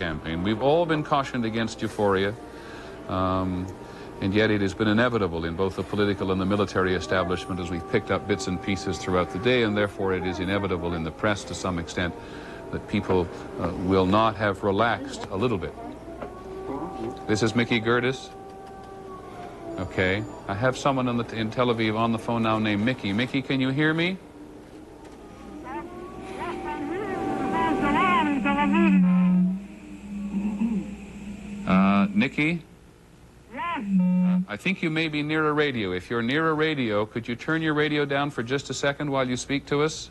campaign. We've all been cautioned against euphoria, and yet it has been inevitable in both the political and the military establishment as we've picked up bits and pieces throughout the day, and therefore it is inevitable in the press to some extent that people will not have relaxed a little bit. This is Mickey Gertis. Okay. I have someone in Tel Aviv on the phone now named Mickey. Mickey, can you hear me? Nikki? Yes. I think you may be near a radio. If you're near a radio, could you turn your radio down for just a second while you speak to us?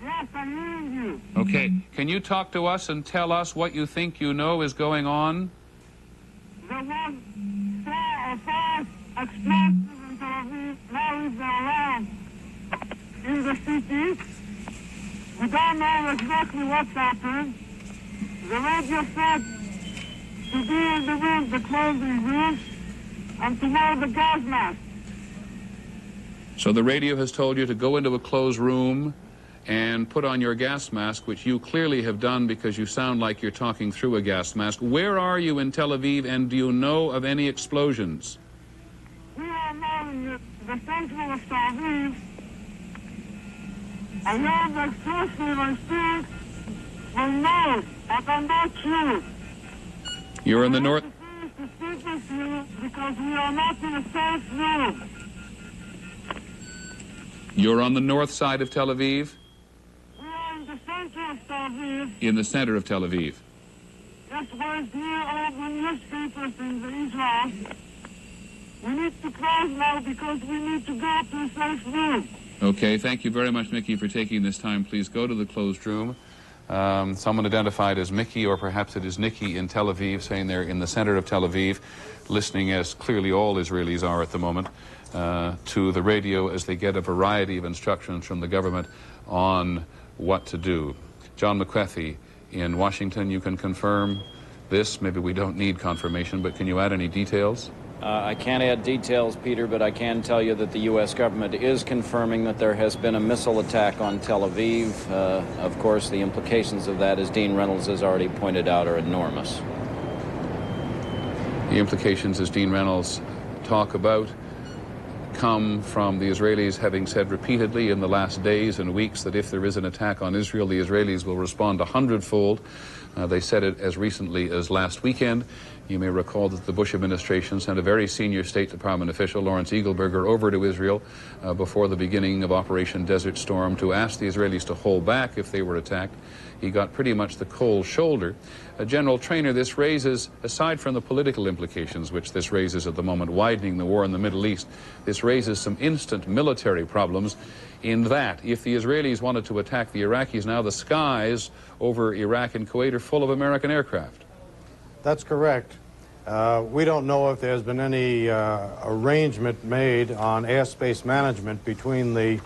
Yes, I'm hearing you. Okay. Can you talk to us and tell us what you think you know is going on? There was 4 or 5 explosives in Tel Aviv. Now is around in the city. We don't know exactly what's happened. The radio said to be in the room, the closing room, and to wear the gas mask. So the radio has told you to go into a closed room and put on your gas mask, which you clearly have done because you sound like you're talking through a gas mask. Where are you in Tel Aviv, and do you know of any explosions? We are now in the center of Tel Aviv. I heard the explosive, I think, but no, I cannot hear. You're in the north. I refuse to speak with you because we are not in a safe room. You're on the north side of Tel Aviv? We are in the center of Tel Aviv. In the center of Tel Aviv. That's where it's near all the newspapers in the Israel. We need to close now because we need to go to a safe room. Okay, thank you very much, Mickey, for taking this time. Please go to the closed room. Someone identified as Mickey, or perhaps it is Nikki in Tel Aviv, saying they're in the center of Tel Aviv, listening, as clearly all Israelis are at the moment, to the radio as they get a variety of instructions from the government on what to do. John McCarthy in Washington, you can confirm this. Maybe we don't need confirmation, but can you add any details? I can't add details, Peter, but I can tell you that the U.S. government is confirming that there has been a missile attack on Tel Aviv. Of course, the implications of that, as Dean Reynolds has already pointed out, are enormous. The implications, as Dean Reynolds talk about, come from the Israelis having said repeatedly in the last days and weeks that if there is an attack on Israel, the Israelis will respond 100-fold. They said it as recently as last weekend. You may recall that the Bush administration sent a very senior State Department official, Lawrence Eagleburger, over to Israel before the beginning of Operation Desert Storm to ask the Israelis to hold back if they were attacked. He got pretty much the cold shoulder. General Trainer, this raises, aside from the political implications which this raises at the moment, widening the war in the Middle East, this raises some instant military problems in that if the Israelis wanted to attack the Iraqis now, the skies over Iraq and Kuwait are full of American aircraft. That's correct. We don't know if there's been any arrangement made on airspace management between the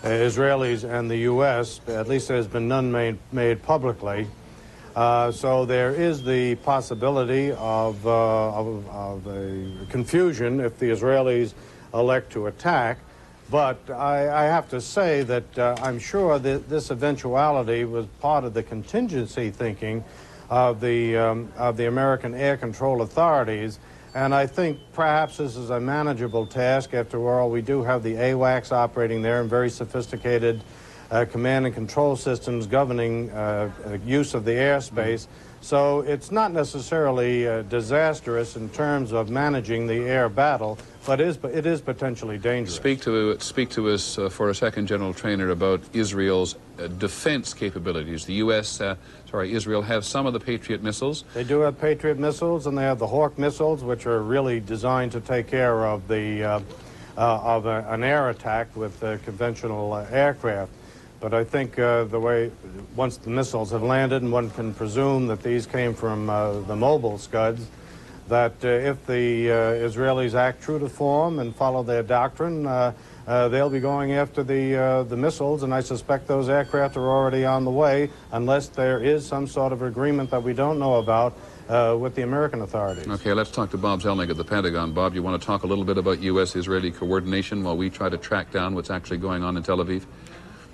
Israelis and the U.S. At least there's been none made publicly. So there is the possibility of a confusion if the Israelis elect to attack. But I have to say that I'm sure that this eventuality was part of the contingency thinking of the American Air Control Authorities. And I think perhaps this is a manageable task. After all, we do have the AWACS operating there and very sophisticated command and control systems governing use of the airspace. So it's not necessarily disastrous in terms of managing the air battle, but it is potentially dangerous. Speak to us for a second, General Trainer, about Israel's defense capabilities. The U.S., Israel has some of the Patriot missiles. They do have Patriot missiles, and they have the Hawk missiles, which are really designed to take care of an air attack with conventional aircraft. But I think once the missiles have landed, and one can presume that these came from the mobile Scuds, that if the Israelis act true to form and follow their doctrine, they'll be going after the missiles, and I suspect those aircraft are already on the way, unless there is some sort of agreement that we don't know about with the American authorities. Okay, let's talk to Bob Zelnick at the Pentagon. Bob, you want to talk a little bit about U.S.-Israeli coordination while we try to track down what's actually going on in Tel Aviv?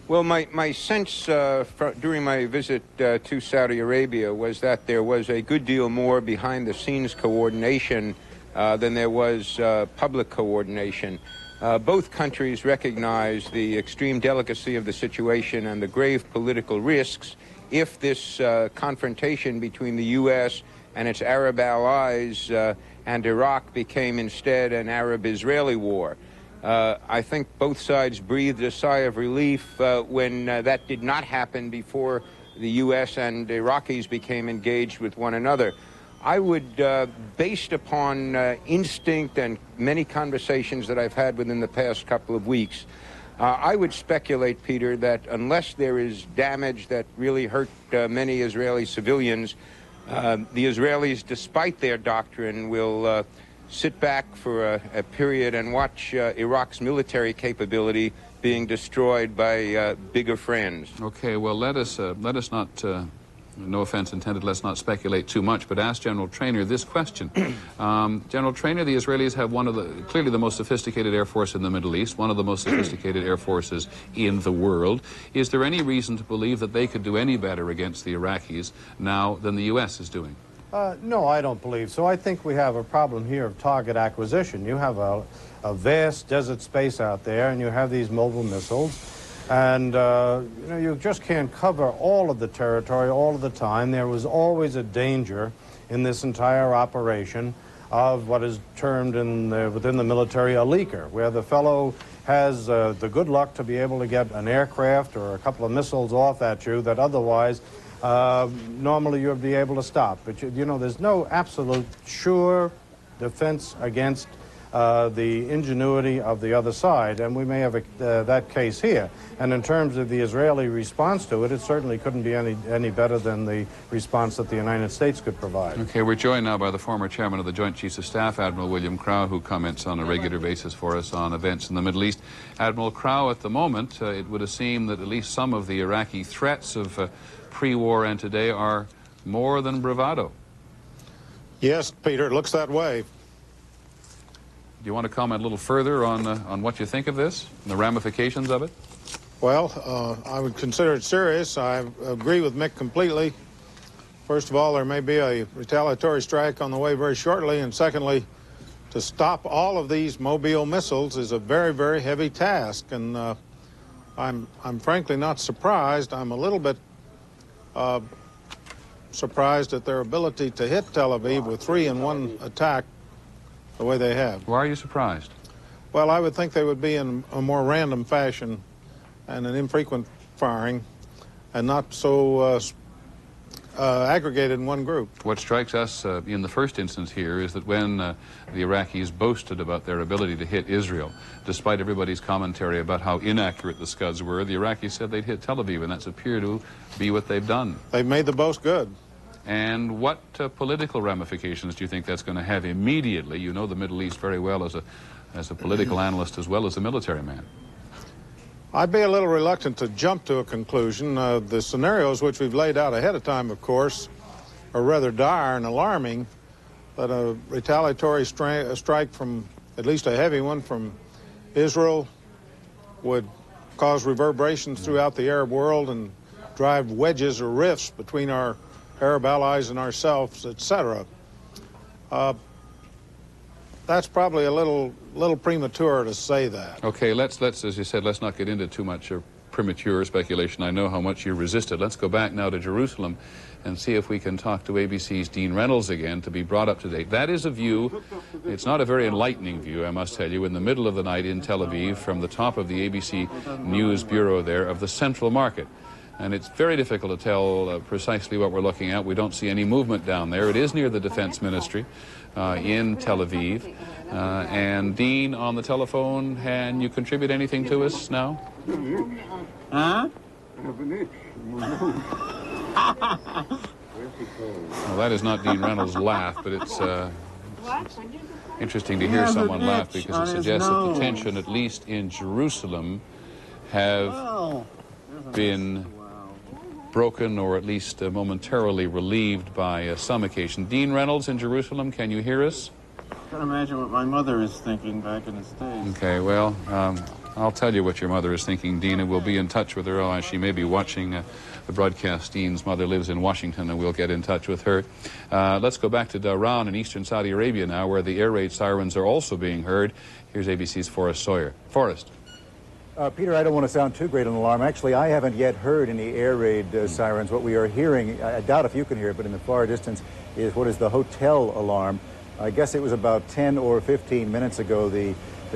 Well, my sense during my visit to Saudi Arabia was that there was a good deal more behind-the-scenes coordination than there was public coordination. Both countries recognize the extreme delicacy of the situation and the grave political risks if this confrontation between the U.S. and its Arab allies and Iraq became instead an Arab-Israeli war. I think both sides breathed a sigh of relief when that did not happen before the U.S. and Iraqis became engaged with one another. I would, based upon instinct and many conversations that I've had within the past couple of weeks, I would speculate, Peter, that unless there is damage that really hurt many Israeli civilians, the Israelis, despite their doctrine, will sit back for a period and watch Iraq's military capability being destroyed by bigger friends. Okay, well, let us not, no offense intended, let's not speculate too much, but ask General Traynor this question. General Traynor, the Israelis have clearly the most sophisticated air force in the Middle East, one of the most sophisticated air forces in the world. Is there any reason to believe that they could do any better against the Iraqis now than the U.S. is doing? No, I don't believe so. I think we have a problem here of target acquisition. You have a vast desert space out there, and you have these mobile missiles, and you know, you just can't cover all of the territory all of the time. There was always a danger in this entire operation of what is termed within the military a leaker, where the fellow has the good luck to be able to get an aircraft or a couple of missiles off at you that otherwise normally you'd be able to stop. But you know, there's no absolute sure defense against the ingenuity of the other side, and we may have that case here. And in terms of the Israeli response to it, it certainly couldn't be any better than the response that the United States could provide. Okay, we're joined now by the former chairman of the Joint Chiefs of Staff, Admiral William Crowe, who comments on a regular basis for us on events in the Middle East. Admiral Crowe, at the moment, it would seem that at least some of the Iraqi threats of pre-war and today are more than bravado. Yes, Peter, it looks that way. Do you want to comment a little further on what you think of this and the ramifications of it? Well, I would consider it serious. I agree with Mick completely. First of all, there may be a retaliatory strike on the way very shortly, and secondly, to stop all of these mobile missiles is a very, very heavy task, and I'm frankly not surprised. I'm a little bit surprised at their ability to hit Tel Aviv with 3 in one attack the way they have. Why are you surprised? Well, I would think they would be in a more random fashion and an infrequent firing and not so aggregated in one group. What strikes us in the first instance here is that when the Iraqis boasted about their ability to hit Israel, despite everybody's commentary about how inaccurate the Scuds were, the Iraqis said they'd hit Tel Aviv, and that's appeared to be what they've done. They've made the boast good. And what political ramifications do you think that's going to have immediately? You know the Middle East very well as a political analyst as well as a military man. I'd be a little reluctant to jump to a conclusion. The scenarios which we've laid out ahead of time, of course, are rather dire and alarming, that a retaliatory strike from, at least a heavy one, from Israel would cause reverberations throughout the Arab world and drive wedges or rifts between our Arab allies and ourselves, etc. That's probably a little premature to say that. Okay, let's as you said, let's not get into too much premature speculation. I know how much you resisted. Let's go back now to Jerusalem and see if we can talk to ABC's Dean Reynolds again to be brought up to date. That is a view, it's not a very enlightening view, I must tell you, in the middle of the night in Tel Aviv from the top of the ABC News Bureau there of the Central Market. And it's very difficult to tell precisely what we're looking at. We don't see any movement down there. It is near the Defense Ministry in Tel Aviv. And Dean, on the telephone, can you contribute anything to us now? Huh? Well, that is not Dean Reynolds' laugh, but it's interesting to hear someone laugh because it suggests that the tension, at least in Jerusalem, have been broken or at least momentarily relieved by some occasion. Dean Reynolds in Jerusalem, can you hear us? I can't imagine what my mother is thinking back in the States. Okay, well, I'll tell you what your mother is thinking, Dean, and we'll be in touch with her. Oh, she may be watching the broadcast. Dean's mother lives in Washington, and we'll get in touch with her. Let's go back to Dhahran in eastern Saudi Arabia now, where the air raid sirens are also being heard. Here's ABC's Forrest Sawyer. Forrest. Peter, I don't want to sound too great an alarm. Actually, I haven't yet heard any air raid sirens. What we are hearing, I doubt if you can hear it, but in the far distance, is what is the hotel alarm. I guess it was about 10 or 15 minutes ago the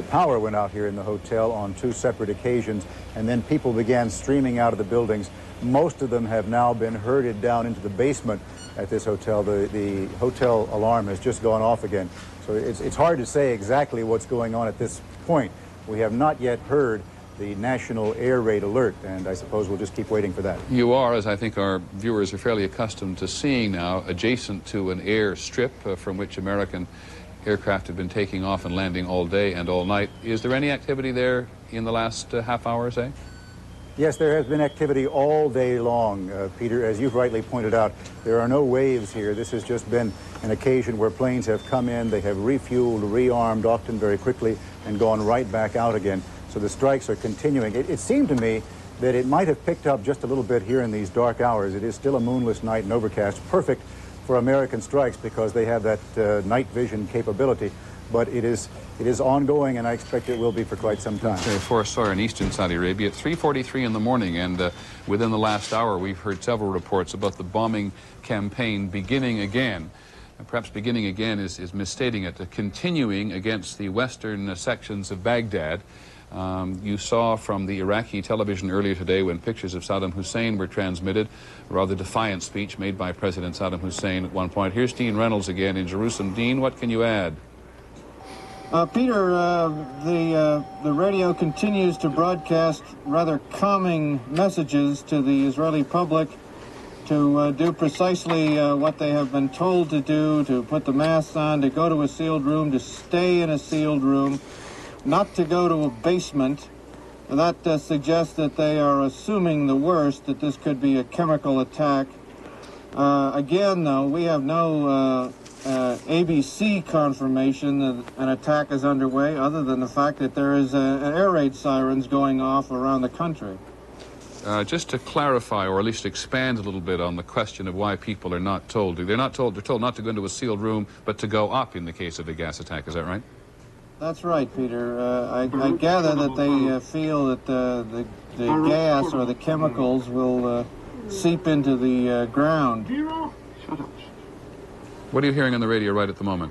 power went out here in the hotel on 2 separate occasions, and then people began streaming out of the buildings. Most of them have now been herded down into the basement at this hotel. The hotel alarm has just gone off again. So it's hard to say exactly what's going on at this point. We have not yet heard the national air raid alert, and I suppose we'll just keep waiting for that. You are, as I think our viewers are fairly accustomed to seeing now, adjacent to an air strip from which American aircraft have been taking off and landing all day and all night. Is there any activity there in the last half hour, say? Yes, there has been activity all day long, Peter. As you've rightly pointed out, there are no waves here. This has just been an occasion where planes have come in, they have refueled, rearmed, often very quickly, and gone right back out again. So the strikes are continuing. It seemed to me that it might have picked up just a little bit here in these dark hours. It is still a moonless night and overcast, perfect for American strikes because they have that night vision capability. But it is ongoing, and I expect it will be for quite some time. Forrest Sawyer in eastern Saudi Arabia at 3:43 in the morning, and within the last hour we've heard several reports about the bombing campaign beginning again. Perhaps beginning again is misstating it, continuing against the western sections of Baghdad. You saw from the Iraqi television earlier today when pictures of Saddam Hussein were transmitted, a rather defiant speech made by President Saddam Hussein at one point. Here's Dean Reynolds again in Jerusalem. Dean, what can you add? Peter, the radio continues to broadcast rather calming messages to the Israeli public to do precisely what they have been told to do, to put the masks on, to go to a sealed room, to stay in a sealed room, not to go to a basement. That suggests that they are assuming the worst, that this could be a chemical attack. Again, though, we have no ABC confirmation that an attack is underway, other than the fact that there is air raid sirens going off around the country. Just to clarify, or at least expand a little bit on the question of why people are not told. They're told not to go into a sealed room, but to go up in the case of a gas attack. Is that right? That's right, Peter. I gather that they feel that the gas or the chemicals will seep into the ground. What are you hearing on the radio right at the moment?